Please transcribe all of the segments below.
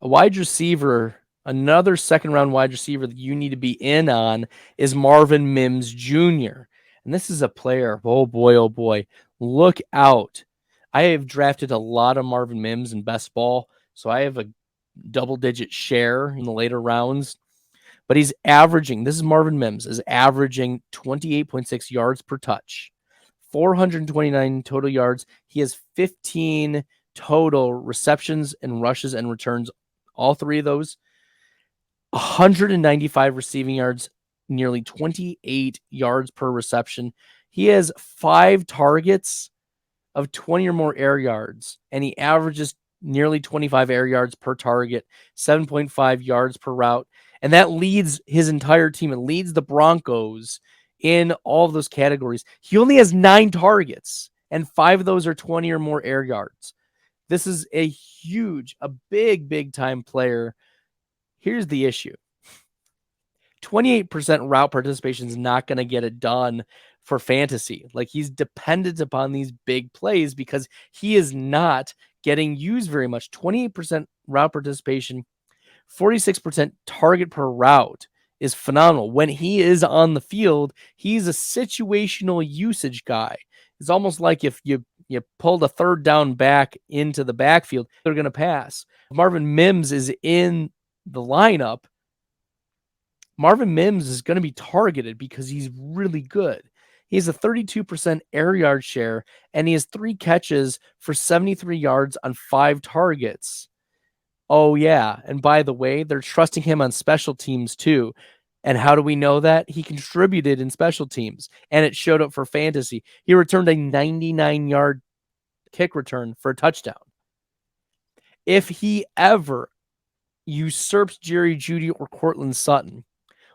A wide receiver, another second-round wide receiver that you need to be in on is Marvin Mims Jr. And this is a player, oh boy, look out. I have drafted a lot of Marvin Mims in best ball, so I have a double-digit share in the later rounds. But he's averaging, this is Marvin Mims, is averaging 28.6 yards per touch, 429 total yards. He has 15 total receptions and rushes and returns, all three of those. 195 receiving yards, nearly 28 yards per reception. He has 5 targets of 20 or more air yards, and he averages nearly 25 air yards per target, 7.5 yards per route. And that leads his entire team. It leads the Broncos in all of those categories. He only has 9 targets, and 5 of those are 20 or more air yards. This is a big time player. Here's the issue. 28% route participation is not going to get it done for fantasy. Like, he's dependent upon these big plays because he is not getting used very much. 28% route participation, 46% target per route is phenomenal. When he is on the field, he's a situational usage guy. It's almost like if you pulled a third down back into the backfield, they're going to pass. If Marvin Mims is in the lineup, Marvin Mims is going to be targeted because he's really good. He has a 32% air yard share, and he has 3 catches for 73 yards on 5 targets. Oh, yeah. And by the way, they're trusting him on special teams too. And how do we know that? He contributed in special teams, and it showed up for fantasy. He returned a 99-yard kick return for a touchdown. If he ever usurps Jerry Jeudy or Cortland Sutton,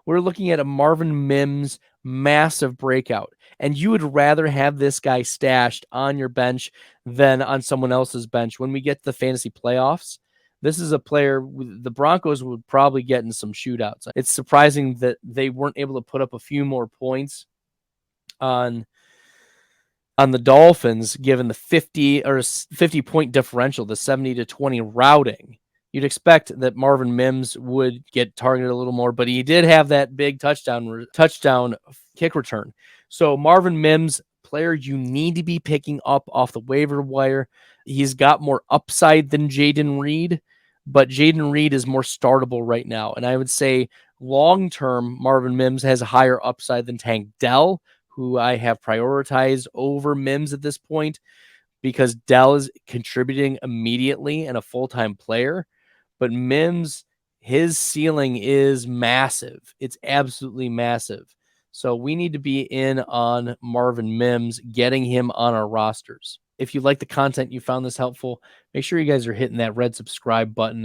we're looking at a Marvin Mims massive breakout. And you would rather have this guy stashed on your bench than on someone else's bench. When we get to the fantasy playoffs, this is a player the Broncos would probably get in some shootouts. It's surprising that they weren't able to put up a few more points on the Dolphins, given the 50 point differential, the 70-20 routing. You'd expect that Marvin Mims would get targeted a little more, but he did have that big touchdown kick return. So Marvin Mims, player you need to be picking up off the waiver wire. He's got more upside than Jayden Reed, but Jayden Reed is more startable right now. And I would say long-term, Marvin Mims has a higher upside than Tank Dell, who I have prioritized over Mims at this point because Dell is contributing immediately and a full-time player. But Mims, his ceiling is massive. It's absolutely massive. So we need to be in on Marvin Mims, getting him on our rosters. If you like the content, you found this helpful, make sure you guys are hitting that red subscribe button.